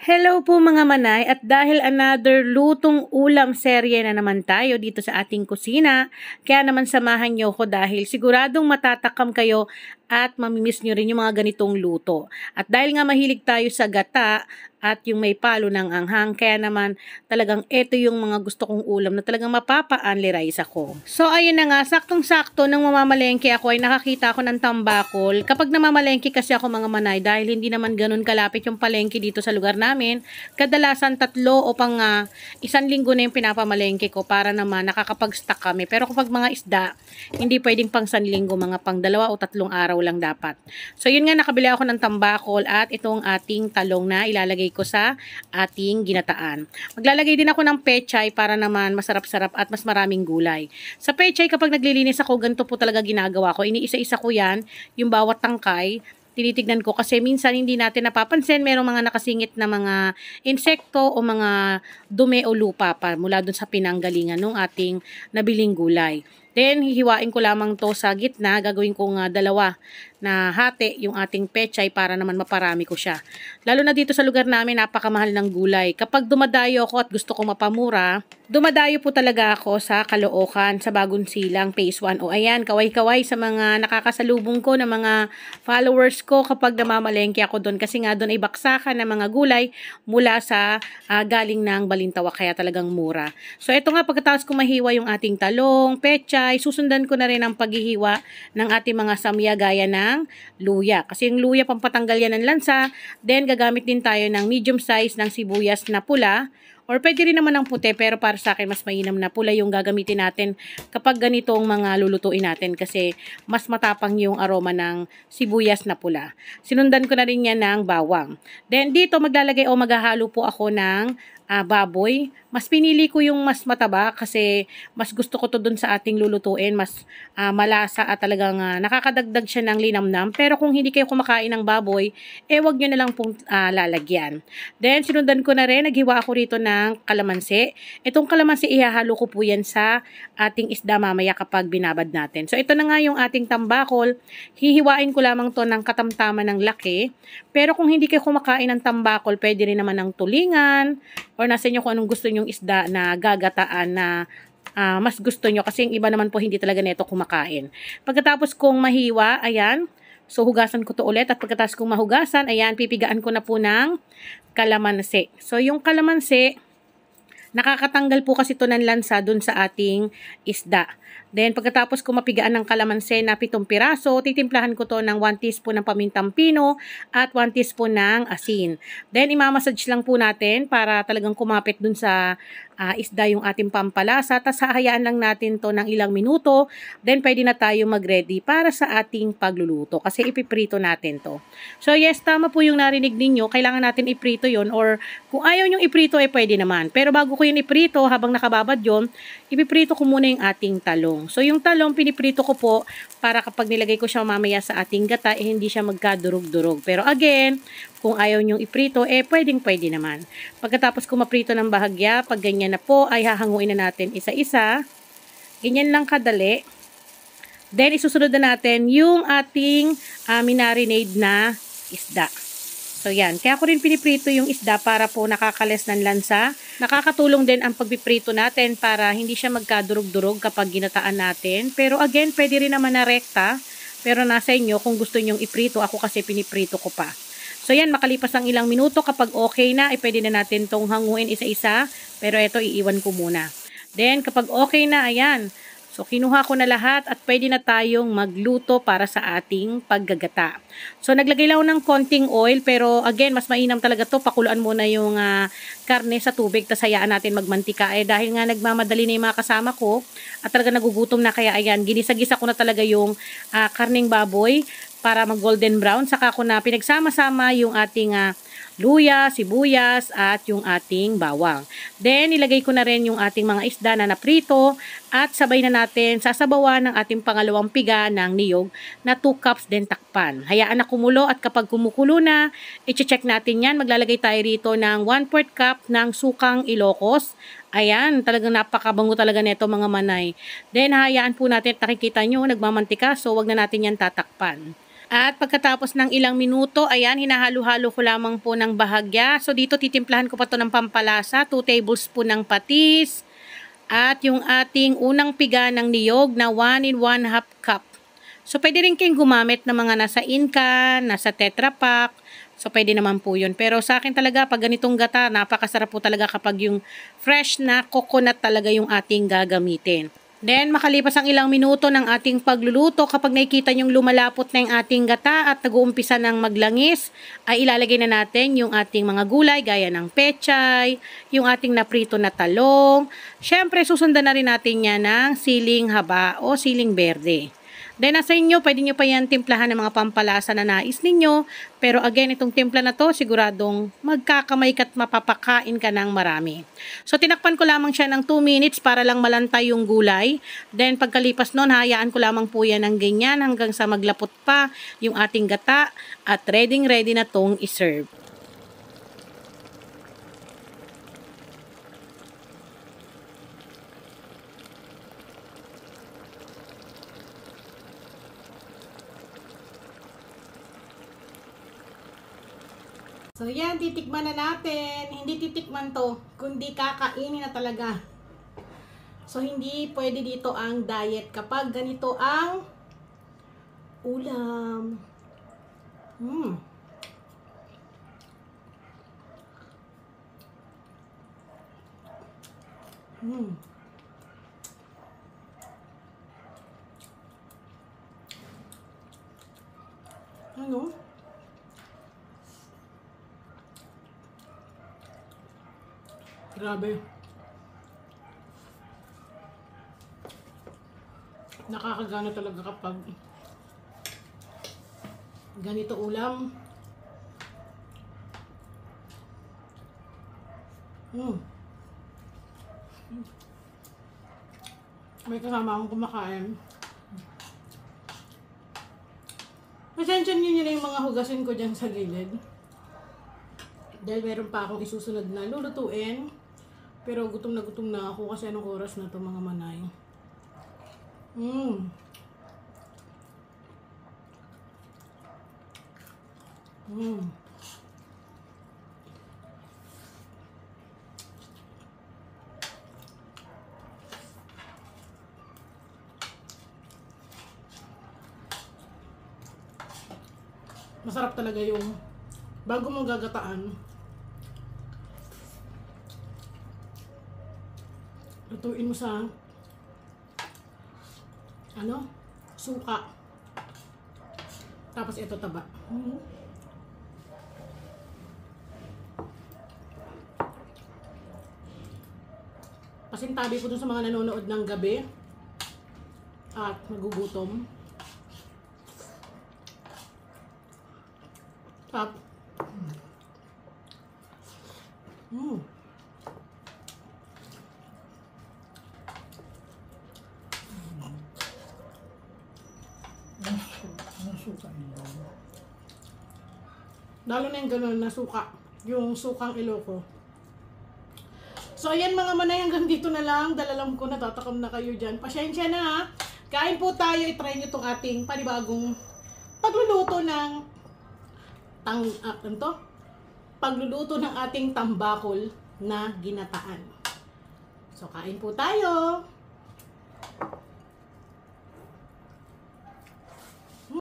Hello po mga manay, at dahil another lutong ulam serye na naman tayo dito sa ating kusina, kaya naman samahan niyo ko dahil siguradong matatakam kayo at mamimiss niyo rin yung mga ganitong luto. At dahil nga mahilig tayo sa gata at yung may palo ng anghang, kaya naman talagang ito yung mga gusto kong ulam na talagang mapapa-unli-rice ako. So ayun na nga, saktong-sakto nang mamamalengke ako ay nakakita ako ng tambakol. Kapag namamalengke kasi ako mga manay, dahil hindi naman ganun kalapit yung palengke dito sa lugar namin, kadalasan 3 o pang 1 linggo na yung pinapamalengke ko para naman nakakapag-stock kami. Pero kapag mga isda, hindi pwedeng pang 1 linggo, mga pang 2 o 3 araw lang dapat. So yun nga, nakabili ako ng tambakol at itong ating talong na ilalagay ko sa ating ginataan. Maglalagay din ako ng pechay para naman masarap-sarap at mas maraming gulay. Sa pechay, kapag naglilinis ako, ganito po talaga ginagawa ko. Iniisa-isa ko yan, yung bawat tangkay, tinitignan ko kasi minsan hindi natin napapansin, merong mga nakasingit na mga insekto o mga dumi o lupa pa mula dun sa pinanggalingan ng ating nabiling gulay. Then, hihiwain ko lamang to sa gitna. Gagawin ko nga 2 na hati yung ating pechay para naman maparami ko siya. Lalo na dito sa lugar namin, napakamahal ng gulay. Kapag dumadayo ako at gusto ko mapamura, dumadayo po talaga ako sa Caloocan, sa Bagong Silang, Phase 1. O ayan, kaway-kaway sa mga nakakasalubong ko na mga followers ko kapag namamalengke ako doon. Kasi nga doon ay baksakan ng mga gulay mula sa galing ng Balintawak, kaya talagang mura. So ito nga, pagkatapos ko mahiwa yung ating talong, pechay, susundan ko na rin ang paghihiwa ng ating mga samya gaya ng luya. Kasi yung luya, pampatanggal yan ng lansa. Then, gagamit din tayo ng medium size ng sibuyas na pula. Or pwede rin naman ng puti, pero para sa akin mas mainam na pula yung gagamitin natin kapag ganitong mga lulutuin natin kasi mas matapang yung aroma ng sibuyas na pula. Sinundan ko na rin yan ng bawang. Then dito maglalagay o maghahalo po ako ng baboy. Mas pinili ko yung mas mataba kasi mas gusto ko to dun sa ating lulutuin. Mas malasa at talagang nakakadagdag siya ng linamnam. Pero kung hindi kayo kumakain ng baboy, wag nyo na lang pong lalagyan. Then sinundan ko na rin, naghiwa ako rito ng kalamansi. Itong kalamansi, ihahalo ko po yan sa ating isda mamaya kapag binabad natin. So ito na nga yung ating tambakol. Hihiwain ko lamang to ng katamtaman ng laki. Pero kung hindi kayo kumakain ng tambakol, pwede rin naman ng tulingan or nasa inyo kung anong gusto nyong isda na gagataan na mas gusto nyo. Kasi yung iba naman po hindi talaga neto kumakain. Pagkatapos kong mahiwa, ayan, so hugasan ko to ulit at pagkatapos kong mahugasan, ayan, pipigaan ko na po ng kalamansi. So yung kalamansi, nakakatanggal po kasi to ng lansa dun sa ating isda. Then, pagkatapos ko mapigaan ng kalamansi na 7 piraso, titimplahan ko to ng 1 teaspoon ng pamintang pino at 1 teaspoon ng asin. Then, imamassage lang po natin para talagang kumapit dun sa isda yung ating pampalasa. Tapos, hahayaan lang natin to ng ilang minuto. Then, pwede na tayo mag-ready para sa ating pagluluto kasi ipiprito natin to. So, yes, tama po yung narinig ninyo. Kailangan natin iprito yon, or kung ayaw nyong iprito, pwede naman. Pero bago ko yun iprito, habang nakababad yon, ipiprito ko muna yung ating talong. So, yung talong, piniprito ko po para kapag nilagay ko siya mamaya sa ating gata, hindi siya magkadurog-durog. Pero again, kung ayaw nyong iprito, pwedeng-pwede naman. Pagkatapos ko maprito ng bahagya, pag ganyan na po, ay hahanguin na natin isa-isa. Ganyan lang kadali. Then, isusunod na natin yung ating minarinade na isda. So, yan. Kaya ko rin piniprito yung isda para po nakakales ng lansa. Nakakatulong din ang pagpiprito natin para hindi siya magkadurog-durog kapag ginataan natin. Pero again, pwede rin naman na rekta. Pero nasa inyo kung gusto nyong iprito. Ako kasi piniprito ko pa. So, yan. Makalipas ang ilang minuto, kapag okay na, pwede na natin tong hanguin isa-isa. Pero ito, iiwan ko muna. Then, kapag okay na, ayan. So, kinuha ko na lahat at pwede na tayong magluto para sa ating paggagata. So, naglagay lang ng konting oil, pero again, mas mainam talaga to. Pakuluan muna yung karne sa tubig, tas hayaan natin magmantika. Dahil nga nagmamadali na yung mga kasama ko at talaga nagugutom na, kaya ayan, ginisa-gisa ko na talaga yung karneng baboy para mag-golden brown. Saka ko na pinagsama-sama yung ating luya, sibuyas, at yung ating bawang. Then, ilagay ko na rin yung ating mga isda na naprito at sabay na natin sasabawan ng ating pangalawang piga ng niyog na 2 cups din takpan. Hayaan na kumulo at kapag kumukulo na, i-check natin yan. Maglalagay tayo rito ng 1/4 cup ng sukang Ilocos. Ayan, talagang napakabango talaga nito mga manay. Then, hayaan po natin at nakikita nyo, nagmamantika, so wag na natin yan tatakpan. At pagkatapos ng ilang minuto, ayan, hinahalo-halo ko lamang po ng bahagya. So dito titimplahan ko pa to ng pampalasa, 2 tablespoon ng patis, at yung ating unang piga ng niyog na 1 and 1/2 cup. So pwede rin kayong gumamit ng mga nasa Incan, nasa Tetra Pak. So pwede naman po yun. Pero sa akin talaga, pag ganitong gata, napakasarap po talaga kapag yung fresh na coconut talaga yung ating gagamitin. Then, makalipas ang ilang minuto ng ating pagluluto, kapag nakikita nyong lumalapot na yung ating gata at nag-uumpisa ng maglangis, ay ilalagay na natin yung ating mga gulay, gaya ng pechay, yung ating naprito na talong. Siyempre, susundan na rin natin yan ng siling haba o siling berde. Then, nasa inyo, pwede nyo pa yan timplahan ng mga pampalasa na nais ninyo. Pero again, itong timpla na to, siguradong magkakamay ka't mapapakain ka ng marami. So, tinakpan ko lamang siya ng 2 minutes para lang malantay yung gulay. Then, pagkalipas nun, hayaan ko lamang po yan ng ganyan hanggang sa maglapot pa yung ating gata at ready na tong iserve. So, yan, titikman na natin. Hindi titikman to, kundi kakainin na talaga. So, hindi pwede dito ang diet kapag ganito ang ulam. Ano? Grabe. Nakakagana talaga kapag ganito ulam. May kasama akong kumakain. Pasensya niyo na yung mga hugasin ko dyan sa gilid. Dahil meron pa akong isusunod na lulutuin. Pero gutom na ako kasi anong oras na to mga manay. Masarap talaga yung bago mong gagataan. Lutuin mo sa suka. Tapos ito taba. Pasintabi ko dun sa mga nanonood ng gabi at nagugutom. Tap. Lalo na yung gano'n na suka. Yung sukang Iloko. So, ayan mga manay, hanggang dito na lang. Dalalam ko, natatakam na kayo dyan. Pasensya na ha. Kain po tayo. I-try nyo itong ating panibagong pagluluto ng pagluluto ng ating tambakol na ginataan. So, kain po tayo.